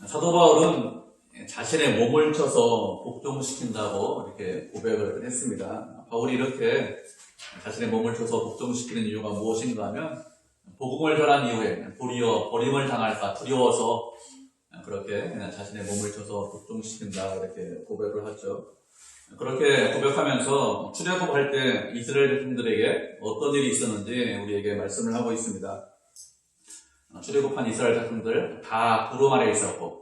사도 바울은 자신의 몸을 쳐서 복종시킨다고 이렇게 고백을 했습니다. 바울이 이렇게 자신의 몸을 쳐서 복종시키는 이유가 무엇인가 하면 복음을 전한 이후에 도리어 버림을 당할까 두려워서 그렇게 자신의 몸을 쳐서 복종시킨다 이렇게 고백을 하죠. 그렇게 고백하면서 출애굽할 때 이스라엘 백성들에게 어떤 일이 있었는지 우리에게 말씀을 하고 있습니다. 출애굽한 이스라엘 백성들 다 구름 아래에 있었고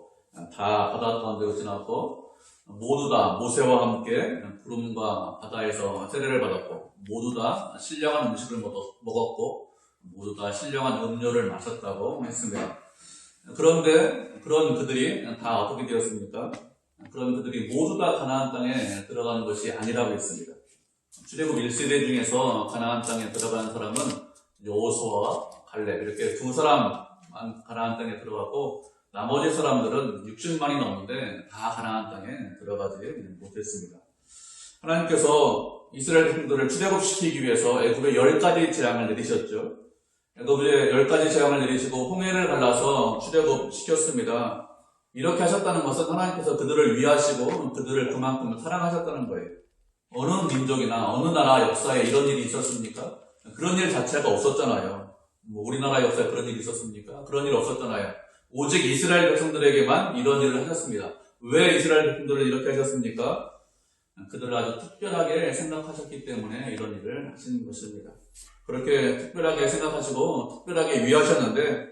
다 바다 가운데로 지나고 모두 다 모세와 함께 구름과 바다에서 세례를 받았고 모두 다 신령한 음식을 먹었고 모두 다 신령한 음료를 마셨다고 했습니다. 그런데 그런 그들이 다 어떻게 되었습니까? 그런 그들이 모두 다 가나안 땅에 들어가는 것이 아니라고 했습니다. 출애굽 1세대 중에서 가나안 땅에 들어간 사람은 여호수아와 갈렙 이렇게 두 사람만 가나안 땅에 들어갔고 나머지 사람들은 60만이 넘는데 다 가나안 땅에 들어가지 못했습니다. 하나님께서 이스라엘 백성들을 출애굽시키기 위해서 애굽에 10가지 재앙을 내리셨죠. 애굽에 10가지 재앙을 내리시고 홍해를 갈라서 출애굽시켰습니다. 이렇게 하셨다는 것은 하나님께서 그들을 위하시고 그들을 그만큼 사랑하셨다는 거예요. 어느 민족이나 어느 나라 역사에 이런 일이 있었습니까? 그런 일 자체가 없었잖아요. 우리나라 역사에 그런 일이 있었습니까? 그런 일 없었잖아요. 오직 이스라엘 백성들에게만 이런 일을 하셨습니다. 왜 이스라엘 백성들을 이렇게 하셨습니까? 그들을 아주 특별하게 생각하셨기 때문에 이런 일을 하시는 것입니다. 그렇게 특별하게 생각하시고 특별하게 위하셨는데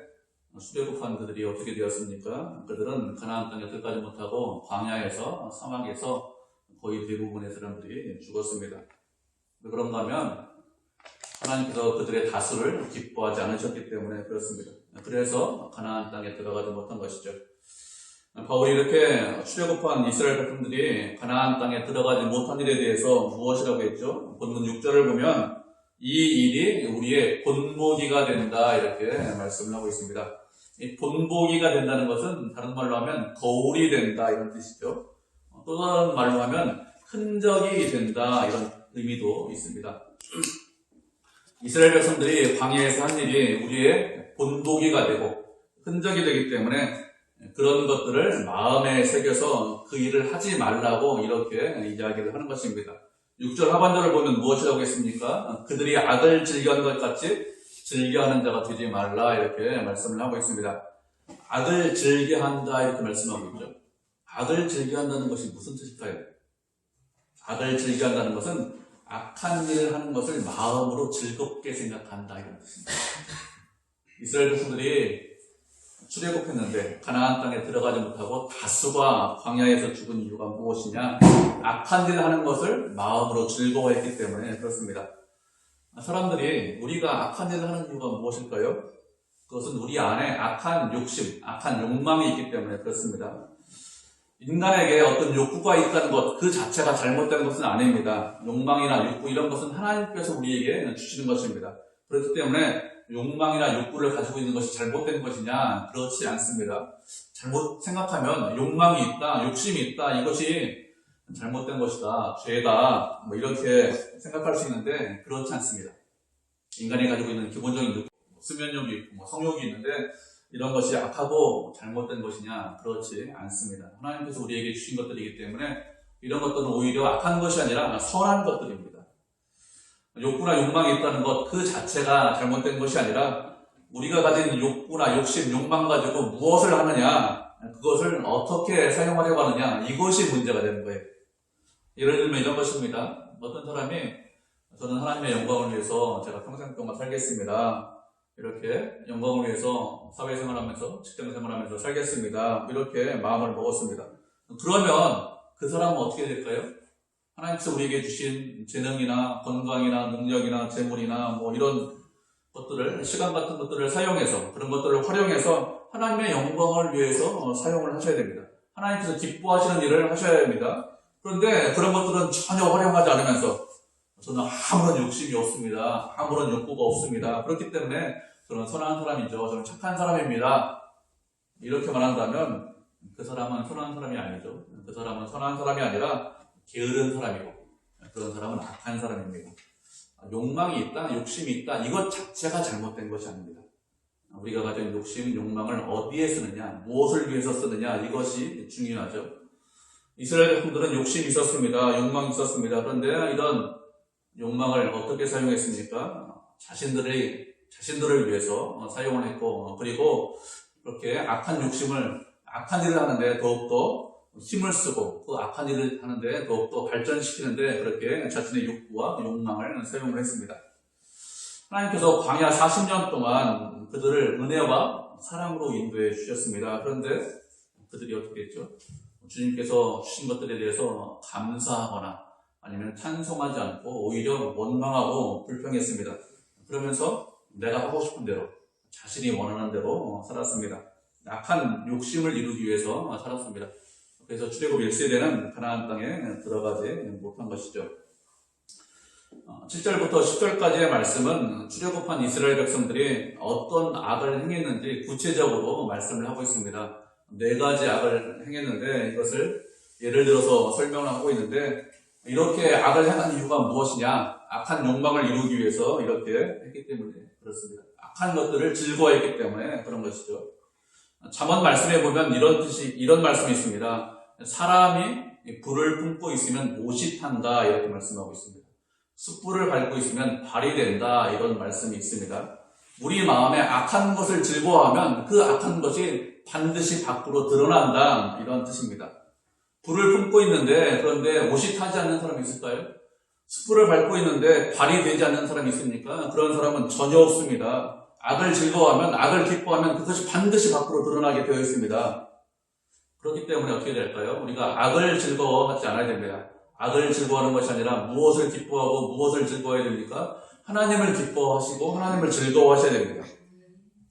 출애굽한 그들이 어떻게 되었습니까? 그들은 가나안 땅에 들어가지 못하고 광야에서 사막에서 거의 대부분의 사람들이 죽었습니다. 왜 그런가 하면 하나님께서 그들의 다수를 기뻐하지 않으셨기 때문에 그렇습니다. 그래서 가나안 땅에 들어가지 못한 것이죠. 바울이 이렇게 출애굽한 이스라엘 백성들이 가나안 땅에 들어가지 못한 일에 대해서 무엇이라고 했죠? 본문 6절을 보면 이 일이 우리의 본보기가 된다 이렇게 말씀을 하고 있습니다. 이 본보기가 된다는 것은 다른 말로 하면 거울이 된다 이런 뜻이죠. 또 다른 말로 하면 흔적이 된다 이런 의미도 있습니다. 이스라엘 백성들이 광야에서 한 일이 우리의 본보기가 되고 흔적이 되기 때문에 그런 것들을 마음에 새겨서 그 일을 하지 말라고 이렇게 이야기를 하는 것입니다. 6절 하반절을 보면 무엇이라고 했습니까? 그들이 악을 즐겨하는 것 같이 즐겨하는 자가 되지 말라 이렇게 말씀을 하고 있습니다. 악을 즐겨한다 이렇게 말씀하고 있죠. 악을 즐겨한다는 것이 무슨 뜻일까요? 악을 즐겨한다는 것은 악한 일을 하는 것을 마음으로 즐겁게 생각한다 이런 뜻입니다. 이스라엘 백성들이 출애굽했는데 가나안 땅에 들어가지 못하고 다수가 광야에서 죽은 이유가 무엇이냐? 악한 일을 하는 것을 마음으로 즐거워했기 때문에 그렇습니다. 사람들이 우리가 악한 일을 하는 이유가 무엇일까요? 그것은 우리 안에 악한 욕심, 악한 욕망이 있기 때문에 그렇습니다. 인간에게 어떤 욕구가 있다는 것 그 자체가 잘못된 것은 아닙니다. 욕망이나 욕구 이런 것은 하나님께서 우리에게 주시는 것입니다. 그렇기 때문에 욕망이나 욕구를 가지고 있는 것이 잘못된 것이냐? 그렇지 않습니다. 잘못 생각하면 욕망이 있다, 욕심이 있다, 이것이 잘못된 것이다, 죄다, 이렇게 생각할 수 있는데 그렇지 않습니다. 인간이 가지고 있는 기본적인 욕구, 수면욕이 있고 성욕이 있는데 이런 것이 악하고 잘못된 것이냐? 그렇지 않습니다. 하나님께서 우리에게 주신 것들이기 때문에 이런 것들은 오히려 악한 것이 아니라 선한 것들입니다. 욕구나 욕망이 있다는 것 그 자체가 잘못된 것이 아니라 우리가 가진 욕구나 욕심, 욕망 가지고 무엇을 하느냐, 그것을 어떻게 사용하려고 하느냐, 이것이 문제가 되는 거예요. 예를 들면 이런 것입니다. 어떤 사람이 저는 하나님의 영광을 위해서 제가 평생 동안 살겠습니다. 이렇게 영광을 위해서 사회생활하면서 직장생활하면서 살겠습니다. 이렇게 마음을 먹었습니다. 그러면 그 사람은 어떻게 될까요? 하나님께서 우리에게 주신 재능이나 건강이나 능력이나 재물이나 이런 것들을, 시간 같은 것들을 사용해서, 그런 것들을 활용해서 하나님의 영광을 위해서 사용을 하셔야 됩니다. 하나님께서 기뻐하시는 일을 하셔야 합니다. 그런데 그런 것들은 전혀 활용하지 않으면서 저는 아무런 욕심이 없습니다. 아무런 욕구가 없습니다. 그렇기 때문에 저는 선한 사람이죠. 저는 착한 사람입니다. 이렇게 말한다면 그 사람은 선한 사람이 아니죠. 그 사람은 선한 사람이 아니라 게으른 사람이고 그런 사람은 악한 사람입니다. 욕망이 있다, 욕심이 있다, 이것 자체가 잘못된 것이 아닙니다. 우리가 가진 욕심, 욕망을 어디에 쓰느냐, 무엇을 위해서 쓰느냐, 이것이 중요하죠. 이스라엘 백성들은 욕심이 있었습니다. 욕망이 있었습니다. 그런데 이런 욕망을 어떻게 사용했습니까? 자신들을 위해서 사용을 했고, 그리고 그렇게 악한 일을 하는데 더욱더 힘을 쓰고, 그 악한 일을 하는데 더욱더 발전시키는데 그렇게 자신의 욕구와 욕망을 사용을 했습니다. 하나님께서 광야 40년 동안 그들을 은혜와 사랑으로 인도해 주셨습니다. 그런데 그들이 어떻게 했죠? 주님께서 주신 것들에 대해서 감사하거나 아니면 찬송하지 않고 오히려 원망하고 불평했습니다. 그러면서 내가 하고 싶은 대로, 자신이 원하는 대로 살았습니다. 악한 욕심을 이루기 위해서 살았습니다. 그래서 출애굽 1세대는 가나안 땅에 들어가지 못한 것이죠. 7절부터 10절까지의 말씀은 출애굽한 이스라엘 백성들이 어떤 악을 행했는지 구체적으로 말씀을 하고 있습니다. 4가지 악을 행했는데 이것을 예를 들어서 설명을 하고 있는데, 이렇게 악을 행한 이유가 무엇이냐? 악한 욕망을 이루기 위해서 이렇게 했기 때문에 그렇습니다. 악한 것들을 즐거워했기 때문에 그런 것이죠. 잠언 말씀에 보면 이런 말씀이 있습니다. 사람이 불을 품고 있으면 못이 탄다, 이렇게 말씀하고 있습니다. 숯불을 밟고 있으면 발이 된다, 이런 말씀이 있습니다. 우리 마음에 악한 것을 즐거워하면 그 악한 것이 반드시 밖으로 드러난다, 이런 뜻입니다. 불을 품고 있는데 그런데 옷이 타지 않는 사람이 있을까요? 숯불을 밟고 있는데 발이 되지 않는 사람이 있습니까? 그런 사람은 전혀 없습니다. 악을 즐거워하면, 악을 기뻐하면 그것이 반드시 밖으로 드러나게 되어 있습니다. 그렇기 때문에 어떻게 될까요? 우리가 악을 즐거워하지 않아야 됩니다. 악을 즐거워하는 것이 아니라 무엇을 기뻐하고 무엇을 즐거워해야 됩니까? 하나님을 기뻐하시고 하나님을 즐거워하셔야 됩니다.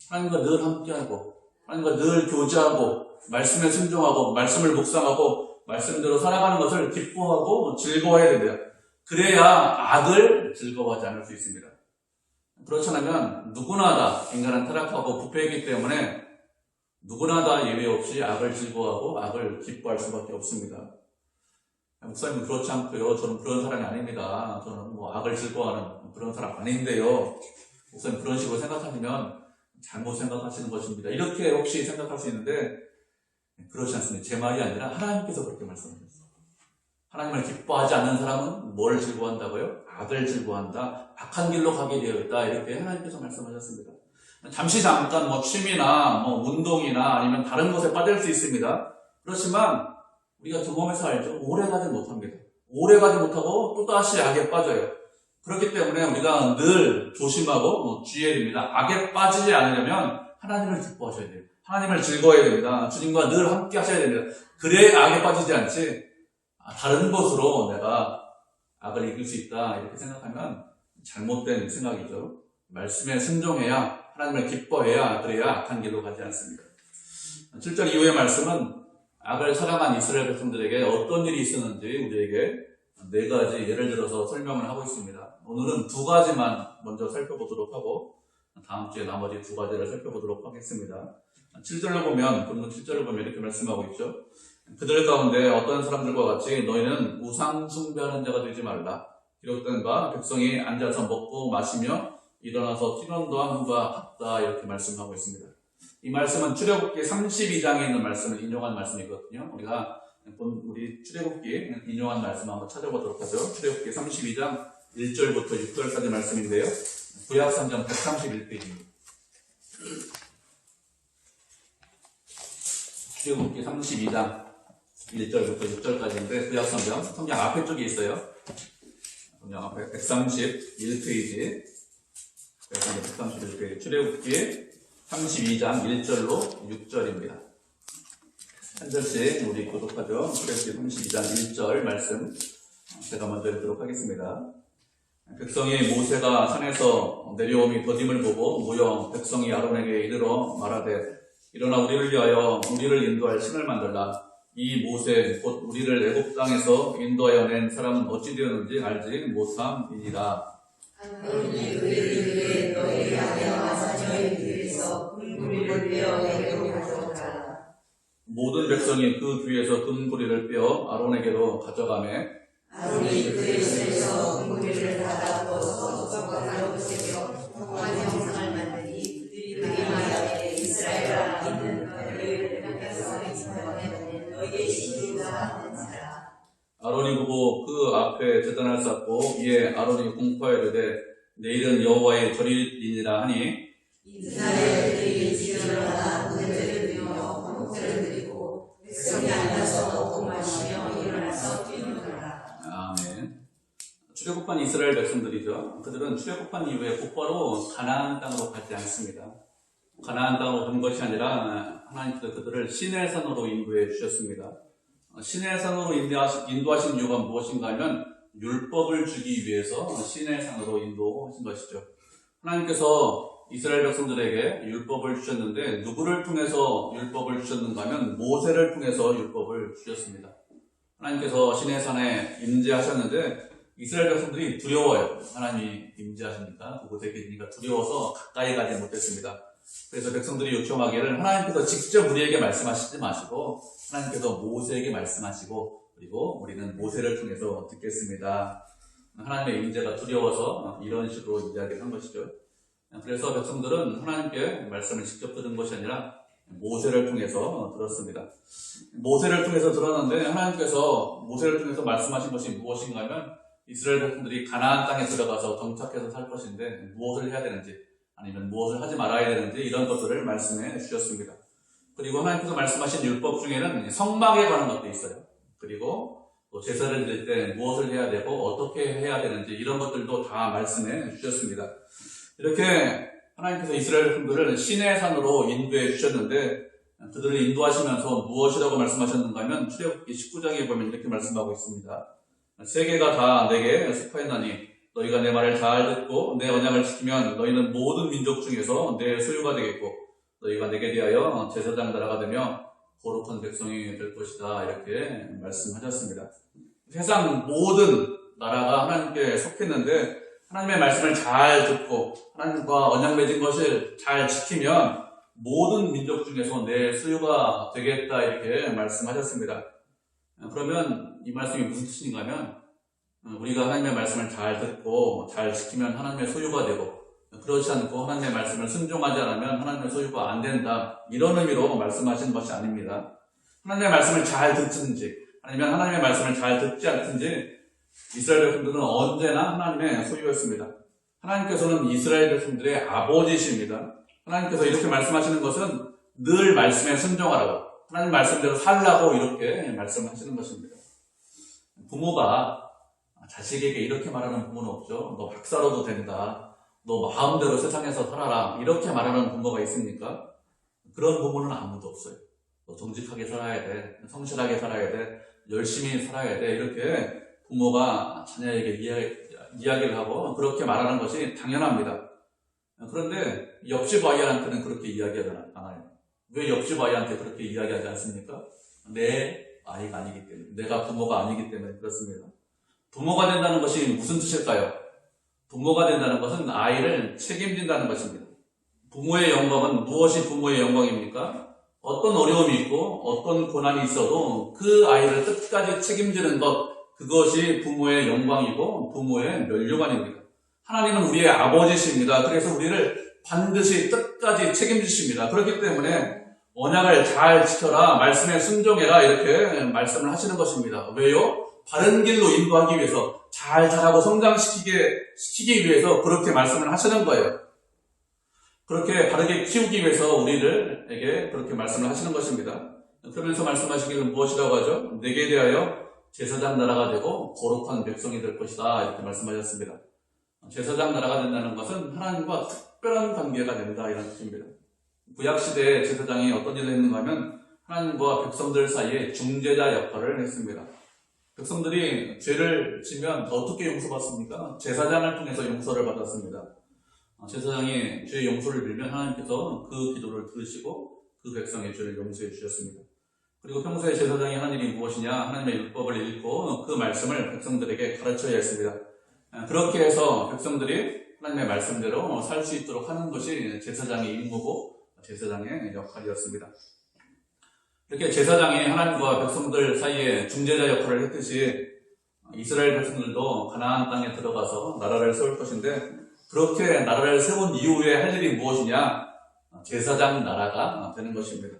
하나님과 늘 함께하고 하나님과 늘 교제하고 말씀에 순종하고 말씀을 묵상하고 말씀대로 살아가는 것을 기뻐하고 즐거워해야 됩니다. 그래야 악을 즐거워하지 않을 수 있습니다. 그렇지 않으면 누구나 다 인간은 타락하고 부패이기 때문에 누구나 다 예외 없이 악을 즐거워하고 악을 기뻐할 수밖에 없습니다. 목사님은 그렇지 않고요. 저는 그런 사람이 아닙니다. 저는 악을 즐거워하는 그런 사람 아닌데요. 목사님 그런 식으로 생각하시면 잘못 생각하시는 것입니다. 이렇게 혹시 생각할 수 있는데 그렇지 않습니다. 제 말이 아니라 하나님께서 그렇게 말씀하셨어요. 하나님을 기뻐하지 않는 사람은 뭘 즐거워한다고요? 악을 즐거워한다. 악한 길로 가게 되어 있다. 이렇게 하나님께서 말씀하셨습니다. 잠깐 취미나 운동이나 아니면 다른 것에 빠질 수 있습니다. 그렇지만 우리가 경험해서 알죠. 오래 가지 못합니다. 오래 가지 못하고 또다시 악에 빠져요. 그렇기 때문에 우리가 늘 조심하고 주의해야 됩니다. 악에 빠지지 않으려면 하나님을 기뻐하셔야 돼요. 하나님을 즐거워해야 됩니다. 주님과 늘 함께 하셔야 됩니다. 그래야 악에 빠지지 않지, 다른 것으로 내가 악을 이길 수 있다 이렇게 생각하면 잘못된 생각이죠. 말씀에 순종해야, 하나님을 기뻐해야, 그래야 악한 길로 가지 않습니다. 7절 이후의 말씀은 악을 사랑한 이스라엘 백성들에게 어떤 일이 있었는지 우리에게 4가지 예를 들어서 설명을 하고 있습니다. 오늘은 2가지만 먼저 살펴보도록 하고 다음 주에 나머지 2가지를 살펴보도록 하겠습니다. 7절을 보면 이렇게 말씀하고 있죠. 그들 가운데 어떤 사람들과 같이 너희는 우상 숭배하는 자가 되지 말라. 기록된 바 백성이 앉아서 먹고 마시며 일어나서 뛰는 함과 같다, 이렇게 말씀하고 있습니다. 이 말씀은 출애굽기 32장에 있는 말씀을 인용한 말씀이거든요. 우리 출애굽기 인용한 말씀 한번 찾아보도록 하죠. 출애굽기 32장 1절부터 6절까지 말씀인데요. 구약 성경 131페이지입니다. 출애굽기 32장 1절부터 6절까지인데 구약 성경 앞에 쪽에 있어요. 성경 앞에 131페이지. 131페이지. 출애굽기 32장 1절로 6절입니다. 한 절씩 우리 교독하죠. 출애굽기 32장 1절 말씀 제가 먼저 읽도록 하겠습니다. 백성이 모세가 산에서 내려오미 더딤을 보고 모여 백성이 아론에게 이르러 말하되 일어나 우리를 위하여 우리를 인도할 신을 만들라. 이 모세 곧 우리를 애굽 땅에서 인도하여 낸 사람은 어찌 되었는지 알지 못함이니라. 아론이 그들을 위해 너희 안에 와서 저희 뒤에서 금고리를 빼어 내게로 가져오라. 모든 백성이 그 뒤에서 금고리를 빼어 아론에게로 가져가매 아론이 그의 손에서 금고리를 닫아 부어서 조각과 가로로 새겨 동안 형상을 만드니 그들이 말하여 그리고 그 앞에 제단을 쌓고 이에 아론이 공포하여 이르되 내일은 여호와의 절이니라 하니 이스라엘들이 지으러다 문제를 드리며 번제를 드리고 백성이 앉아서 먹고 마시며 일어나서 뛰노라. 아멘. 출애굽한 이스라엘 백성들이죠. 그들은 출애굽한 이후에 곧바로 가나안 땅으로 가지 않습니다. 가나안 땅으로 간 것이 아니라 하나님께서 그들을 시내산으로 인도해 주셨습니다. 시내산으로 인도하신 이유가 무엇인가 하면 율법을 주기 위해서 시내산으로 인도하신 것이죠. 하나님께서 이스라엘 백성들에게 율법을 주셨는데 누구를 통해서 율법을 주셨는가 하면 모세를 통해서 율법을 주셨습니다. 하나님께서 시내산에 임재하셨는데 이스라엘 백성들이 두려워요. 하나님이 임재하시니까 그곳에 계시니까 두려워서 가까이 가지 못했습니다. 그래서 백성들이 요청하기를 하나님께서 직접 우리에게 말씀하시지 마시고 하나님께서 모세에게 말씀하시고 그리고 우리는 모세를 통해서 듣겠습니다. 하나님의 임재가 두려워서 이런 식으로 이야기를 한 것이죠. 그래서 백성들은 하나님께 말씀을 직접 들은 것이 아니라 모세를 통해서 들었습니다. 모세를 통해서 들었는데 하나님께서 모세를 통해서 말씀하신 것이 무엇인가 하면 이스라엘 백성들이 가나안 땅에 들어가서 정착해서 살 것인데 무엇을 해야 되는지 아니면 무엇을 하지 말아야 되는지 이런 것들을 말씀해 주셨습니다. 그리고 하나님께서 말씀하신 율법 중에는 성막에 관한 것도 있어요. 그리고 또 제사를 드릴 때 무엇을 해야 되고 어떻게 해야 되는지 이런 것들도 다 말씀해 주셨습니다. 이렇게 하나님께서 이스라엘 백성들을 시내산으로 인도해 주셨는데 그들을 인도하시면서 무엇이라고 말씀하셨는가 하면 출애굽기 19장에 보면 이렇게 말씀하고 있습니다. 세계가 다 내게 속하였나니 너희가 내 말을 잘 듣고 내 언약을 지키면 너희는 모든 민족 중에서 내 소유가 되겠고 너희가 내게 대하여 제사장 나라가 되며 거룩한 백성이 될 것이다. 이렇게 말씀하셨습니다. 세상 모든 나라가 하나님께 속했는데 하나님의 말씀을 잘 듣고 하나님과 언약 맺은 것을 잘 지키면 모든 민족 중에서 내 소유가 되겠다. 이렇게 말씀하셨습니다. 그러면 이 말씀이 무슨 뜻인가 하면 우리가 하나님의 말씀을 잘 듣고 잘 지키면 하나님의 소유가 되고 그렇지 않고 하나님의 말씀을 순종하지 않으면 하나님의 소유가 안 된다. 이런 의미로 말씀하시는 것이 아닙니다. 하나님의 말씀을 잘 듣든지 아니면 하나님의 말씀을 잘 듣지 않든지 이스라엘 백성들은 언제나 하나님의 소유였습니다. 하나님께서는 이스라엘 백성들의 아버지이십니다. 하나님께서 이렇게 말씀하시는 것은 늘 말씀에 순종하라고 하나님 말씀대로 살라고 이렇게 말씀하시는 것입니다. 부모가 자식에게 이렇게 말하는 부모는 없죠. 너 박사로도 된다. 너 마음대로 세상에서 살아라. 이렇게 말하는 부모가 있습니까? 그런 부모는 아무도 없어요. 너 정직하게 살아야 돼. 성실하게 살아야 돼. 열심히 살아야 돼. 이렇게 부모가 자녀에게 이야기를 하고 그렇게 말하는 것이 당연합니다. 그런데 옆집 아이한테는 그렇게 이야기하지 않아요. 왜 옆집 아이한테 그렇게 이야기하지 않습니까? 내 아이가 아니기 때문에, 내가 부모가 아니기 때문에 그렇습니다. 부모가 된다는 것이 무슨 뜻일까요? 부모가 된다는 것은 아이를 책임진다는 것입니다. 부모의 영광은 무엇이 부모의 영광입니까? 어떤 어려움이 있고 어떤 고난이 있어도 그 아이를 끝까지 책임지는 것, 그것이 부모의 영광이고 부모의 면류관입니다. 하나님은 우리의 아버지십니다. 그래서 우리를 반드시 끝까지 책임지십니다. 그렇기 때문에 언약을 잘 지켜라, 말씀에 순종해라 이렇게 말씀을 하시는 것입니다. 왜요? 바른 길로 인도하기 위해서, 잘 자라고 성장시키기 위해서 그렇게 말씀을 하시는 거예요. 그렇게 바르게 키우기 위해서 우리에게 그렇게 말씀을 하시는 것입니다. 그러면서 말씀하시기를 무엇이라고 하죠? 내게 대하여 제사장 나라가 되고 거룩한 백성이 될 것이다. 이렇게 말씀하셨습니다. 제사장 나라가 된다는 것은 하나님과 특별한 관계가 된다. 이런 뜻입니다. 구약시대에 제사장이 어떤 일을 했는가 하면 하나님과 백성들 사이에 중재자 역할을 했습니다. 백성들이 죄를 지면 어떻게 용서받습니까? 제사장을 통해서 용서를 받았습니다. 제사장이 죄의 용서를 빌면 하나님께서 그 기도를 들으시고 그 백성의 죄를 용서해 주셨습니다. 그리고 평소에 제사장이 하는 일이 무엇이냐? 하나님의 율법을 읽고 그 말씀을 백성들에게 가르쳐야 했습니다. 그렇게 해서 백성들이 하나님의 말씀대로 살 수 있도록 하는 것이 제사장의 임무고 제사장의 역할이었습니다. 이렇게 제사장이 하나님과 백성들 사이에 중재자 역할을 했듯이 이스라엘 백성들도 가나안 땅에 들어가서 나라를 세울 것인데 그렇게 나라를 세운 이후에 할 일이 무엇이냐? 제사장 나라가 되는 것입니다.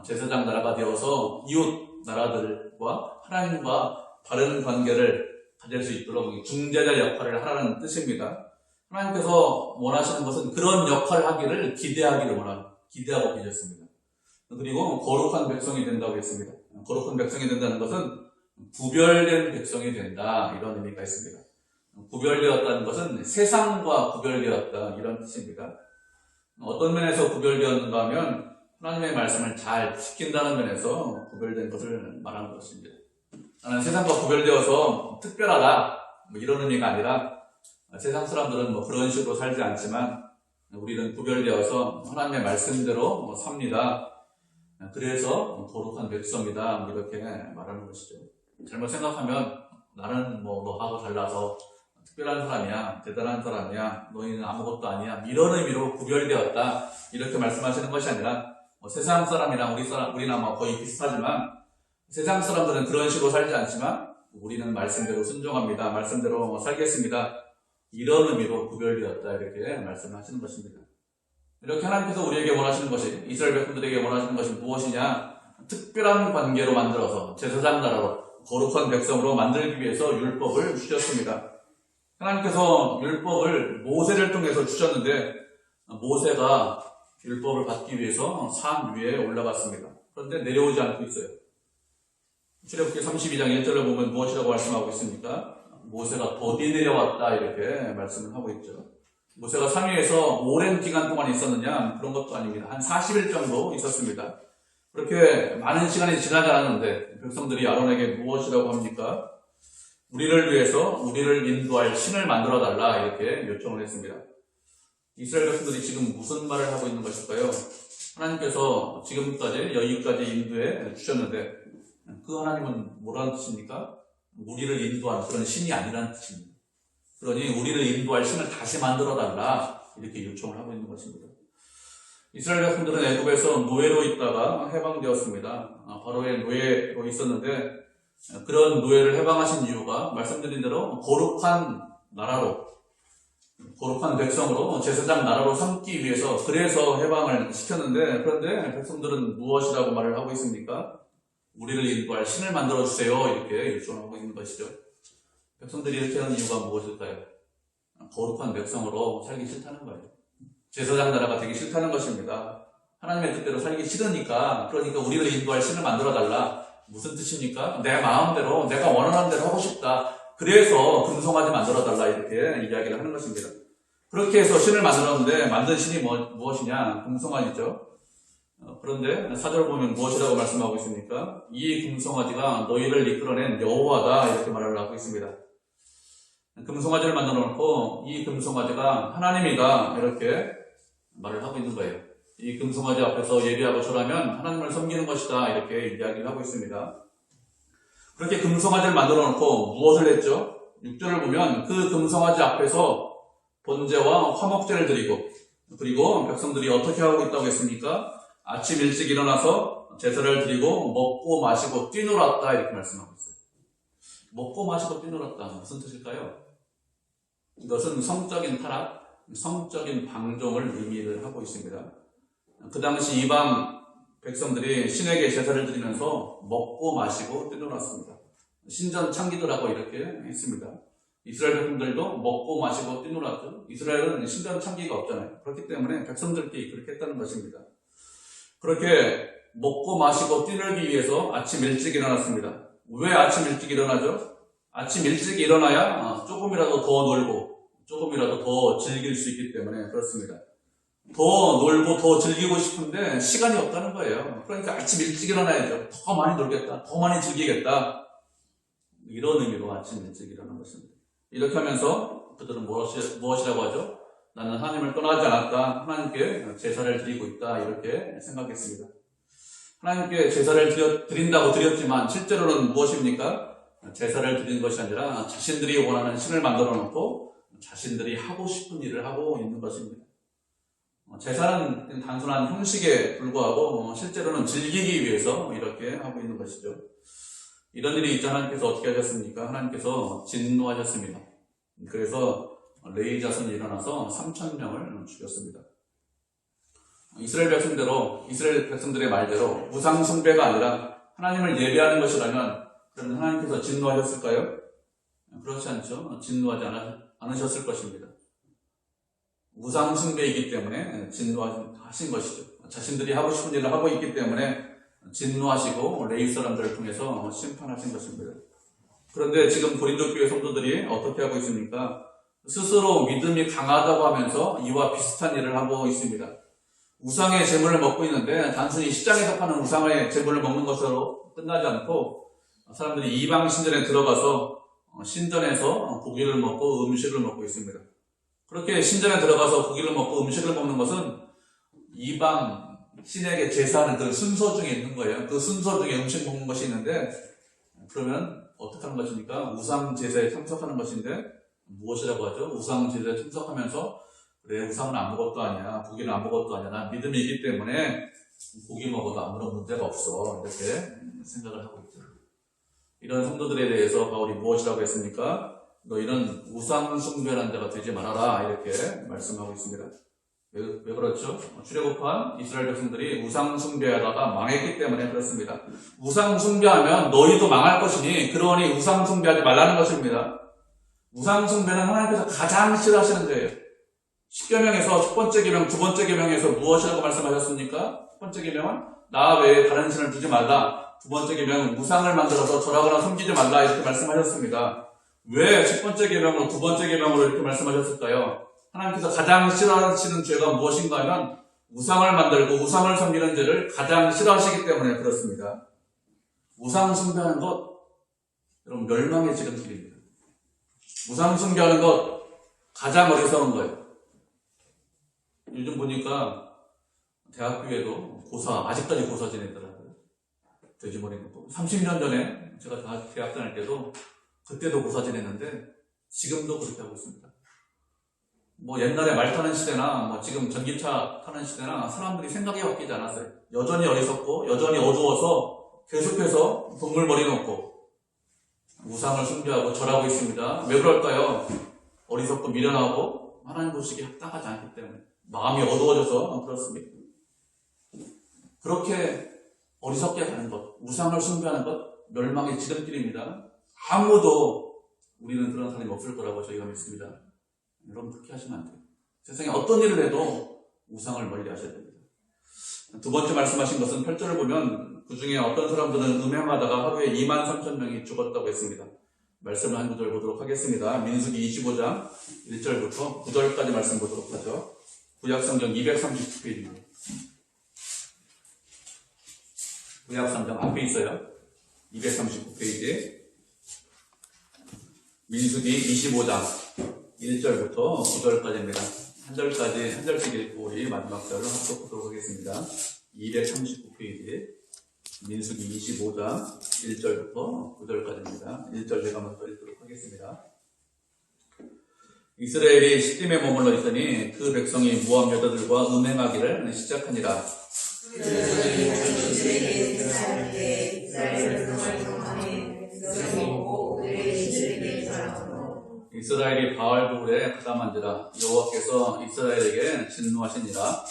제사장 나라가 되어서 이웃 나라들과 하나님과 바른 관계를 가질 수 있도록 중재자 역할을 하라는 뜻입니다. 하나님께서 원하시는 것은 그런 역할을 하기를 기대하고 계셨습니다. 그리고 거룩한 백성이 된다고 했습니다. 거룩한 백성이 된다는 것은 구별된 백성이 된다, 이런 의미가 있습니다. 구별되었다는 것은 세상과 구별되었다, 이런 뜻입니다. 어떤 면에서 구별되었는가 하면 하나님의 말씀을 잘 지킨다는 면에서 구별된 것을 말하는 것입니다. 나는 세상과 구별되어서 특별하다, 이런 의미가 아니라 세상 사람들은 그런 식으로 살지 않지만 우리는 구별되어서 하나님의 말씀대로 삽니다. 그래서 거룩한 백성이다, 이렇게 말하는 것이죠. 잘못 생각하면 나는 너하고 달라서 특별한 사람이야, 대단한 사람이야, 너희는 아무것도 아니야, 이런 의미로 구별되었다, 이렇게 말씀하시는 것이 아니라 세상 사람이랑 우리나 거의 비슷하지만 세상 사람들은 그런 식으로 살지 않지만 우리는 말씀대로 순종합니다, 말씀대로 살겠습니다, 이런 의미로 구별되었다, 이렇게 말씀하시는 것입니다. 이렇게 하나님께서 우리에게 원하시는 것이, 이스라엘 백성들에게 원하시는 것이 무엇이냐? 특별한 관계로 만들어서 제사장 나라로 거룩한 백성으로 만들기 위해서 율법을 주셨습니다. 하나님께서 율법을 모세를 통해서 주셨는데 모세가 율법을 받기 위해서 산 위에 올라갔습니다. 그런데 내려오지 않고 있어요. 출애굽기 32장 1절을 보면 무엇이라고 말씀하고 있습니까? 모세가 더디 내려왔다, 이렇게 말씀을 하고 있죠. 모세가 산 위에서 오랜 기간 동안 있었느냐? 그런 것도 아닙니다. 한 40일 정도 있었습니다. 그렇게 많은 시간이 지나지 않았는데 백성들이 아론에게 무엇이라고 합니까? 우리를 위해서 우리를 인도할 신을 만들어 달라, 이렇게 요청을 했습니다. 이스라엘 백성들이 지금 무슨 말을 하고 있는 것일까요? 하나님께서 지금까지 여기까지 인도해 주셨는데 그 하나님은 뭐라는 뜻입니까? 우리를 인도하는 그런 신이 아니라는 뜻입니다. 그러니 우리를 인도할 신을 다시 만들어 달라, 이렇게 요청을 하고 있는 것입니다. 이스라엘 백성들은 애굽에서 노예로 있다가 해방되었습니다. 바로의 노예로 있었는데 그런 노예를 해방하신 이유가 말씀드린 대로 거룩한 나라로, 거룩한 백성으로, 제사장 나라로 삼기 위해서, 그래서 해방을 시켰는데, 그런데 백성들은 무엇이라고 말을 하고 있습니까? 우리를 인도할 신을 만들어주세요, 이렇게 요청하고 있는 것이죠. 백성들이 이렇게 하는 이유가 무엇일까요? 거룩한 백성으로 살기 싫다는 거예요. 제사장 나라가 되기 싫다는 것입니다. 하나님의 뜻대로 살기 싫으니까, 그러니까 우리를 인도할 신을 만들어달라. 무슨 뜻입니까? 내 마음대로, 내가 원하는 대로 하고 싶다. 그래서 금송아지 만들어달라, 이렇게 이야기를 하는 것입니다. 그렇게 해서 신을 만들었는데 만든 신이 무엇이냐? 금송아지죠. 그런데 4절 보면 무엇이라고 말씀하고 있습니까? 이 금송아지가 너희를 이끌어낸 여호와다, 이렇게 말을 하고 있습니다. 금송아지를 만들어 놓고 이 금송아지가 하나님이다, 이렇게 말을 하고 있는 거예요. 이 금송아지 앞에서 예배하고 절하면 하나님을 섬기는 것이다, 이렇게 이야기를 하고 있습니다. 그렇게 금송아지를 만들어 놓고 무엇을 했죠? 6절을 보면 그 금송아지 앞에서 번제와 화목제를 드리고, 그리고 백성들이 어떻게 하고 있다고 했습니까? 아침 일찍 일어나서 제사를 드리고 먹고 마시고 뛰놀았다, 이렇게 말씀하고 있어요. 먹고 마시고 뛰놀았다, 무슨 뜻일까요? 이것은 성적인 타락, 성적인 방종을 의미를 하고 있습니다. 그 당시 이방 백성들이 신에게 제사를 드리면서 먹고 마시고 뛰놀았습니다. 신전 창기도라고 이렇게 했습니다. 이스라엘 백성들도 먹고 마시고 뛰놀았죠. 이스라엘은 신전 창기가 없잖아요. 그렇기 때문에 백성들끼리 그렇게 했다는 것입니다. 그렇게 먹고 마시고 뛰놀기 위해서 아침 일찍 일어났습니다. 왜 아침 일찍 일어나죠? 아침 일찍 일어나야 조금이라도 더 놀고 조금이라도 더 즐길 수 있기 때문에 그렇습니다. 더 놀고 더 즐기고 싶은데 시간이 없다는 거예요. 그러니까 아침 일찍 일어나야죠. 더 많이 놀겠다, 더 많이 즐기겠다, 이런 의미로 아침 일찍 일어난 것입니다. 이렇게 하면서 그들은 무엇이라고 하죠? 나는 하나님을 떠나지 않았다, 하나님께 제사를 드리고 있다, 이렇게 생각했습니다. 하나님께 제사를 드린다고 드렸지만 실제로는 무엇입니까? 제사를 드리는 것이 아니라 자신들이 원하는 신을 만들어 놓고 자신들이 하고 싶은 일을 하고 있는 것입니다. 제사는 단순한 형식에 불과하고 실제로는 즐기기 위해서 이렇게 하고 있는 것이죠. 이런 일이 있자 하나님께서 어떻게 하셨습니까? 하나님께서 진노하셨습니다. 그래서 레위 자손이 일어나서 3,000명을 죽였습니다. 이스라엘 백성들의 말대로 우상 숭배가 아니라 하나님을 예배하는 것이라면 그러면 하나님께서 진노하셨을까요? 그렇지 않죠. 진노하지 않으셨을 것입니다. 우상 숭배이기 때문에 진노하신 것이죠. 자신들이 하고 싶은 일을 하고 있기 때문에 진노하시고 레위 사람들을 통해서 심판하신 것입니다. 그런데 지금 고린도 교회 성도들이 어떻게 하고 있습니까? 스스로 믿음이 강하다고 하면서 이와 비슷한 일을 하고 있습니다. 우상의 제물을 먹고 있는데 단순히 시장에서 파는 우상의 제물을 먹는 것으로 끝나지 않고 사람들이 이방 신전에 들어가서 신전에서 고기를 먹고 음식을 먹고 있습니다. 그렇게 신전에 들어가서 고기를 먹고 음식을 먹는 것은 이방 신에게 제사하는 그 순서 중에 있는 거예요. 그 순서 중에 음식 먹는 것이 있는데 그러면 어떻게 하는 것입니까? 우상 제사에 참석하는 것인데 무엇이라고 하죠? 우상 제사에 참석하면서 그래 우상은 아무것도 아니야, 고기는 아무것도 아니야, 난 믿음이 있기 때문에 고기 먹어도 아무런 문제가 없어, 이렇게 생각을 하고 있죠. 이런 성도들에 대해서 바울이 무엇이라고 했습니까? 너희는 우상 숭배하는 자가 되지 말아라, 이렇게 말씀하고 있습니다. 왜 그렇죠? 출애굽한 이스라엘 백성들이 우상 숭배하다가 망했기 때문에 그렇습니다. 우상 숭배하면 너희도 망할 것이니 그러니 우상 숭배하지 말라는 것입니다. 우상 숭배는 하나님께서 가장 싫어하시는 죄예요. 십계명에서 첫 번째 계명, 두 번째 계명에서 무엇이라고 말씀하셨습니까? 첫 번째 계명은 나 외에 다른 신을 두지 말라. 두 번째 계명은 우상을 만들어서 절하거나 섬기지 말라, 이렇게 말씀하셨습니다. 왜 첫 번째 계명으로 두 번째 계명으로 이렇게 말씀하셨을까요? 하나님께서 가장 싫어하시는 죄가 무엇인가 하면 우상을 만들고 우상을 섬기는 죄를 가장 싫어하시기 때문에 그렇습니다. 우상 숭배하는 것, 여러분 멸망의 지름길입니다. 우상 숭배하는 것 가장 어리석은 거예요. 요즘 보니까 대학교에도 아직까지 고사 지내더라고요. 돼지머리 놓고. 30년 전에 제가 대학 다닐 때도 그때도 고사 지냈는데 지금도 그렇게 하고 있습니다. 옛날에 말 타는 시대나 지금 전기차 타는 시대나 사람들이 생각이 바뀌지 않았어요. 여전히 어리석고 여전히 어두워서 계속해서 동물머리 놓고 우상을 숭배하고 절하고 있습니다. 왜 그럴까요? 어리석고 미련하고 하나님 보시기에 합당하지 않기 때문에 마음이 어두워져서 그렇습니다. 그렇게 어리석게 가는 것, 우상을 숭배하는 것, 멸망의 지름길입니다. 아무도 우리는 그런 사람이 없을 거라고 저희가 믿습니다. 여러분 그렇게 하시면 안 돼요. 세상에 어떤 일을 해도 우상을 멀리 하셔야 됩니다. 두 번째 말씀하신 것은 8절을 보면 그 중에 어떤 사람들은 음행하다가 하루에 23,000명이 죽었다고 했습니다. 말씀을 한 구절 보도록 하겠습니다. 민수기 25장 1절부터 9절까지 말씀 보도록 하죠. 구약성경 239페이지입니다. 구약성경 앞에 있어요. 239페이지. 민수기 25장 1절부터 9절까지입니다. 한 절씩 읽고 우리 마지막 절을 합독하도록 하겠습니다. 239페이지. 민수기 25장 1절부터 9절까지입니다. 1절 제가 먼저 읽도록 하겠습니다. 이스라엘이 시딤에 머물러 있더니 그 백성이 모압 여자들과 음행하기를 시작하니라. 이스라엘이 바알볼에 가담한지라. 여호와께서 이스라엘에게 진노하시니라.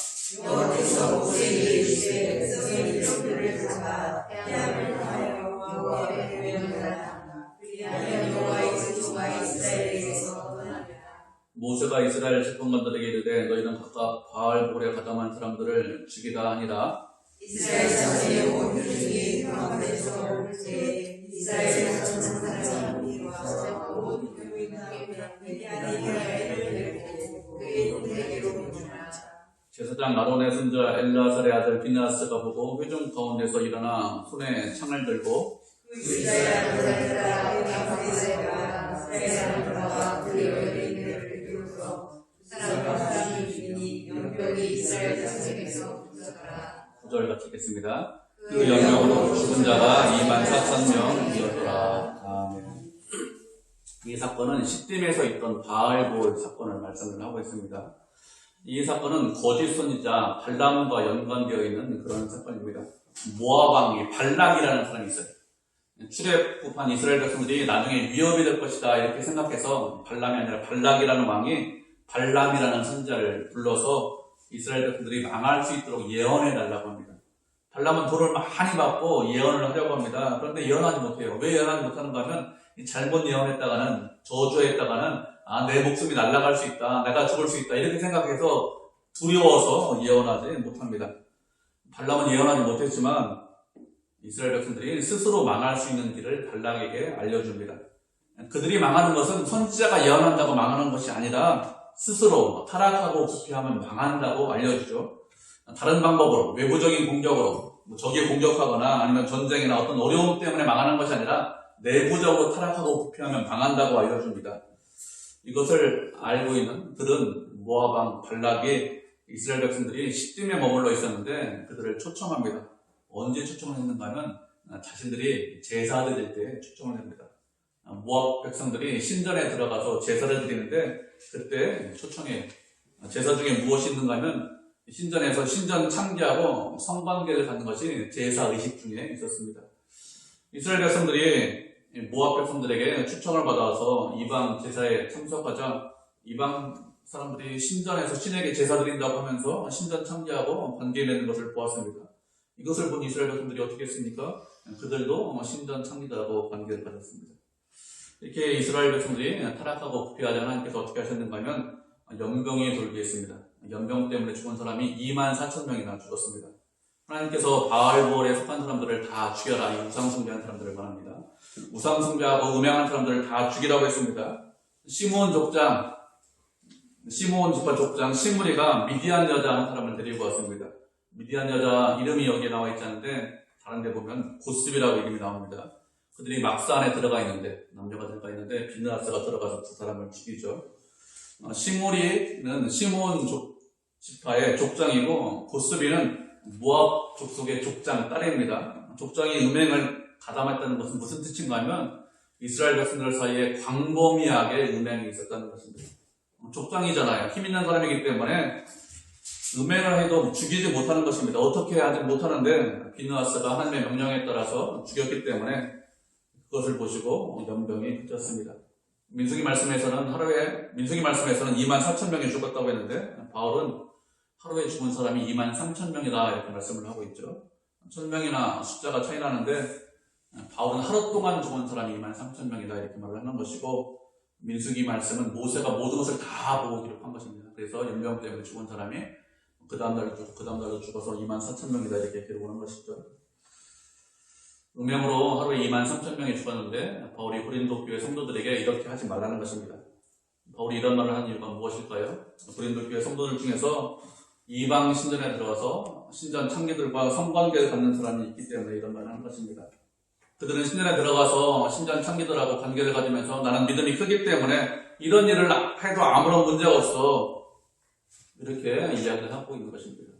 여호와께서 모세에게 이르시되 백성의 이름들을 잡아 태양을 하여 여호와 앞에 명령하라. 그리하면 여호와의 진노가 이스라엘에게서 떠나리라. 모세가 이스라엘 집권관들에게 이르되 너희는 각각 바알볼에 가담한 사람들을 죽이라 하니라. 이스라엘 자손의 온 민중이 가운데서 올 때 이스라엘 자손 한 사람이 와서 온 교인에게 그의 군대에게로 보내라. 제사장 아론의 손자 엘라살의 아들 비나스가 보고 회중 가운데서 일어나 손에 창을 들고 이스라엘 사람들아 이스라엘 사람들과 그 여인들을 비로소 사람이 죽이니 연병이 이스라엘 자손에게서 부서가라. 9절 같이 읽겠습니다. 그 연병으로 죽은 자가 24,000명이었더라. 아멘. 이 사건은 시딤에서 있던 바알볼 사건을 말씀을 하고 있습니다. 이 사건은 거짓 선지자 발람과 연관되어 있는 그런 사건입니다. 모압 왕이 발락이라는 사람이 있어요. 출애굽한 이스라엘 백성들이 나중에 위협이 될 것이다 이렇게 생각해서 발람이 아니라 발락이라는 왕이 발람이라는 선지자를 불러서 이스라엘 백성들이 망할 수 있도록 예언해 달라고 합니다. 발람은 돈을 많이 받고 예언을 하려고 합니다. 그런데 예언하지 못해요. 왜 예언하지 못하는가 하면 잘못 예언했다가는 저주했다가는 내 목숨이 날아갈 수 있다. 내가 죽을 수 있다. 이렇게 생각해서 두려워서 예언하지 못합니다. 발람은 예언하지 못했지만 이스라엘 백성들이 스스로 망할 수 있는 길을 발락에게 알려줍니다. 그들이 망하는 것은 선지자가 예언한다고 망하는 것이 아니라 스스로 타락하고 부패하면 망한다고 알려주죠. 다른 방법으로 외부적인 공격으로 적이 공격하거나 아니면 전쟁이나 어떤 어려움 때문에 망하는 것이 아니라 내부적으로 타락하고 부패하면 망한다고 알려줍니다. 이것을 알고 있는 들은 모압 왕 발락이 이스라엘 백성들이 시딤에 머물러 있었는데 그들을 초청합니다. 언제 초청을 했는가 하면 자신들이 제사 드릴 때 초청을 합니다. 모압 백성들이 신전에 들어가서 제사를 드리는데 그때 초청해요. 제사 중에 무엇이 있는가 하면 신전에서 신전 창기하고 성관계를 갖는 것이 제사 의식 중에 있었습니다. 이스라엘 백성들이 모압 백성들에게 초청을 받아서 이방 제사에 참석하자 이방 사람들이 신전에서 신에게 제사 드린다고 하면서 신전 창기하고 관계 맺는 것을 보았습니다. 이것을 본 이스라엘 백성들이 어떻게 했습니까? 그들도 신전 창기자라고 관계를 가졌습니다. 이렇게 이스라엘 백성들이 타락하고 부패하자 하나님께서 어떻게 하셨는가 하면 연병이 돌게 했습니다. 연병 때문에 죽은 사람이 24,000명이나 죽었습니다. 하나님께서 바알볼에 속한 사람들을 다 죽여라. 이 우상숭배한 사람들을 말합니다. 우상숭배하고 음행한 사람들을 다 죽이라고 했습니다. 시므온 지파 족장 시므리가 미디안 여자 한 사람을 데리고 왔습니다. 미디안 여자 이름이 여기에 나와 있지 않은데 다른 데 보면 고스비라고 이름이 나옵니다. 그들이 막사 안에 들어가 있는데 남녀가 들어가 있는데 비느하스가 들어가서 두 사람을 죽이죠. 시므리는 시므온 지파의 족장이고 고스비는 모압 족속의 족장 딸입니다. 족장이 음행을 가담했다는 것은 무슨 뜻인가 하면 이스라엘 백성들 사이에 광범위하게 음행이 있었다는 것입니다. 족장이잖아요. 힘 있는 사람이기 때문에 음행을 해도 죽이지 못하는 것입니다. 어떻게 하지 못하는데 비느하스가 하나님의 명령에 따라서 죽였기 때문에 그것을 보시고 연병이 그쳤습니다. 민수기 말씀에서는 24,000명이 죽었다고 했는데 바울은 하루에 죽은 사람이 23,000명이다 이렇게 말씀을 하고 있죠. 1,000명이나 숫자가 차이 나는데 바울은 하루 동안 죽은 사람이 23,000명이다 이렇게 말을 하는 것이고 민수기 말씀은 모세가 모든 것을 다 보고 기록한 것입니다. 그래서 연병 때문에 죽은 사람이 그 다음 날도 죽어서 24,000명이다 이렇게 기록을 한 것이죠. 음행으로 하루에 23,000명이 죽었는데 바울이 고린도 교회 성도들에게 이렇게 하지 말라는 것입니다. 바울이 이런 말을 한 이유가 무엇일까요? 고린도 교회 성도들 중에서 이방 신전에 들어가서 신전 창기들과 성관계를 갖는 사람이 있기 때문에 이런 말을 한 것입니다. 그들은 신전에 들어가서 신전 창기들하고 관계를 가지면서 나는 믿음이 크기 때문에 이런 일을 해도 아무런 문제가 없어 이렇게 이야기를 하고 있는 것입니다.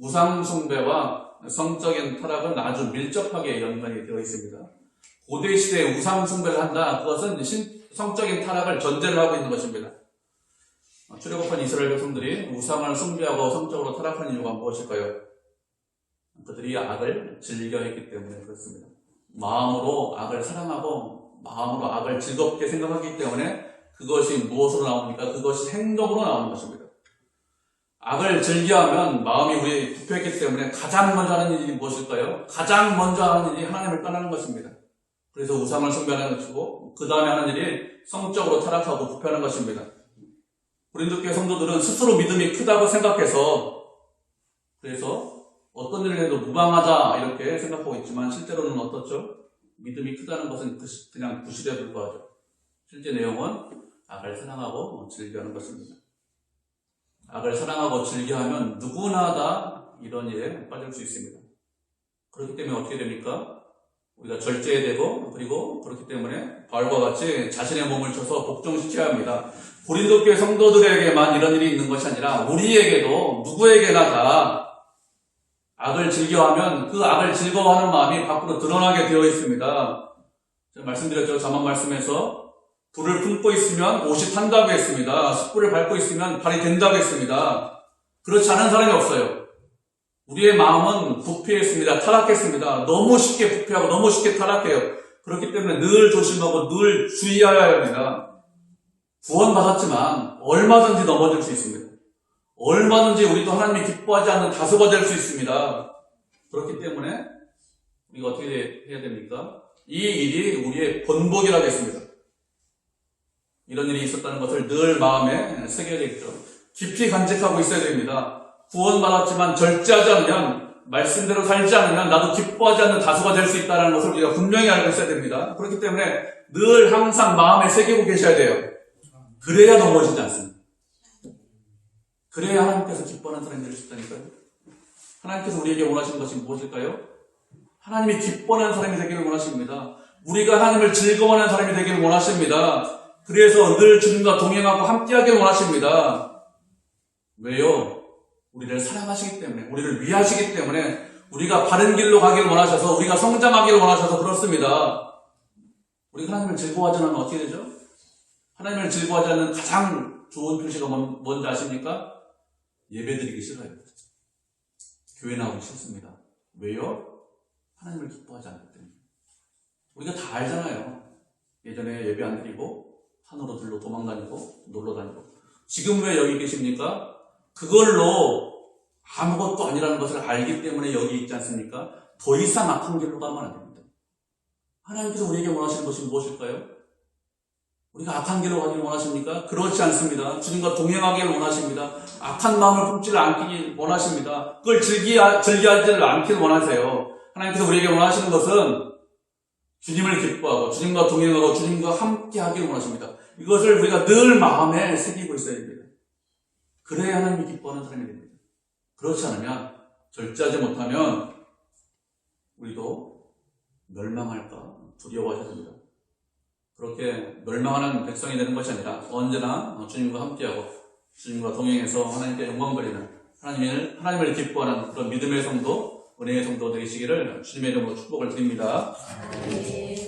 우상 숭배와 성적인 타락은 아주 밀접하게 연관이 되어 있습니다. 고대 시대에 우상 숭배를 한다. 그것은 성적인 타락을 전제로 하고 있는 것입니다. 출애굽한 이스라엘 백성들이 우상을 숭배하고 성적으로 타락한 이유가 무엇일까요? 그들이 악을 즐겨했기 때문에 그렇습니다. 마음으로 악을 사랑하고 마음으로 악을 즐겁게 생각하기 때문에 그것이 무엇으로 나옵니까? 그것이 행동으로 나오는 것입니다. 악을 즐겨하면 마음이 우리 부패했기 때문에 가장 먼저 하는 일이 무엇일까요? 가장 먼저 하는 일이 하나님을 떠나는 것입니다. 그래서 우상을 숭배하는 것이고 그 다음에 하는 일이 성적으로 타락하고 부패하는 것입니다. 고린도 교회 성도들은 스스로 믿음이 크다고 생각해서 그래서 어떤 일을 해도 무방하다 이렇게 생각하고 있지만 실제로는 어떻죠? 믿음이 크다는 것은 그냥 부실에 불과하죠. 실제 내용은 악을 사랑하고 즐겨하는 것입니다. 악을 사랑하고 즐겨하면 누구나 다 이런 일에 빠질 수 있습니다. 그렇기 때문에 어떻게 됩니까? 우리가 절제되고 그리고 그렇기 때문에 바울과 같이 자신의 몸을 쳐서 복종시켜야 합니다. 고린도 교회 성도들에게만 이런 일이 있는 것이 아니라 우리에게도 누구에게나 다 악을 즐겨하면 그 악을 즐거워하는 마음이 밖으로 드러나게 되어 있습니다. 제가 말씀드렸죠. 자만 말씀에서 불을 품고 있으면 옷이 탄다고 했습니다. 숯불을 밟고 있으면 발이 된다고 했습니다. 그렇지 않은 사람이 없어요. 우리의 마음은 부패했습니다. 타락했습니다. 너무 쉽게 부패하고 너무 쉽게 타락해요. 그렇기 때문에 늘 조심하고 늘 주의하여야 합니다. 구원받았지만 얼마든지 넘어질 수 있습니다. 얼마든지 우리도 하나님이 기뻐하지 않는 다소가 될 수 있습니다. 그렇기 때문에 우리가 어떻게 해야 됩니까? 이 일이 우리의 본보기라고 했습니다. 이런 일이 있었다는 것을 늘 마음에 새겨야 되겠죠. 깊이 간직하고 있어야 됩니다. 구원받았지만 절제하지 않으면, 말씀대로 살지 않으면 나도 기뻐하지 않는 다수가 될 수 있다는 것을 우리가 분명히 알고 있어야 됩니다. 그렇기 때문에 늘 항상 마음에 새기고 계셔야 돼요. 그래야 넘어지지 않습니다. 그래야 하나님께서 기뻐하는 사람이 될 수 있다니까요. 하나님께서 우리에게 원하시는 것이 무엇일까요? 하나님이 기뻐하는 사람이 되기를 원하십니다. 우리가 하나님을 즐거워하는 사람이 되기를 원하십니다. 그래서 늘 주님과 동행하고 함께하기를 원하십니다. 왜요? 우리를 사랑하시기 때문에, 우리를 위하시기 때문에, 우리가 바른 길로 가기를 원하셔서, 우리가 성장하기를 원하셔서 그렇습니다. 우리가 하나님을 즐거워하지 않으면 어떻게 되죠? 하나님을 즐거워하지 않는 가장 좋은 표시가 뭔지 아십니까? 예배드리기 싫어요. 교회 나오기 싫습니다. 왜요? 하나님을 기뻐하지 않기 때문에. 우리가 다 알잖아요. 예전에 예배 안 드리고 산으로 들로 도망다니고 놀러 다니고. 지금 왜 여기 계십니까? 그걸로 아무것도 아니라는 것을 알기 때문에 여기 있지 않습니까? 더 이상 악한 길로 가면 안 됩니다. 하나님께서 우리에게 원하시는 것이 무엇일까요? 우리가 악한 길로 가기를 원하십니까? 그렇지 않습니다. 주님과 동행하기를 원하십니다. 악한 마음을 품지를 않기를 원하십니다. 그걸 즐기하지를 않기를 원하세요. 하나님께서 우리에게 원하시는 것은 주님을 기뻐하고 주님과 동행하고 주님과 함께 하기를 원하십니다. 이것을 우리가 늘 마음에 새기고 있어야 됩니다. 그래야 하나님이 기뻐하는 사람이 됩니다. 그렇지 않으면, 절제하지 못하면 우리도 멸망할까 두려워하셔야 됩니다. 그렇게 멸망하는 백성이 되는 것이 아니라 언제나 주님과 함께하고 주님과 동행해서 하나님께 영광 돌리는, 하나님을 기뻐하는 그런 믿음의 성도, 은혜의 성도 되시기를 주님의 이름으로 축복을 드립니다. 아멘.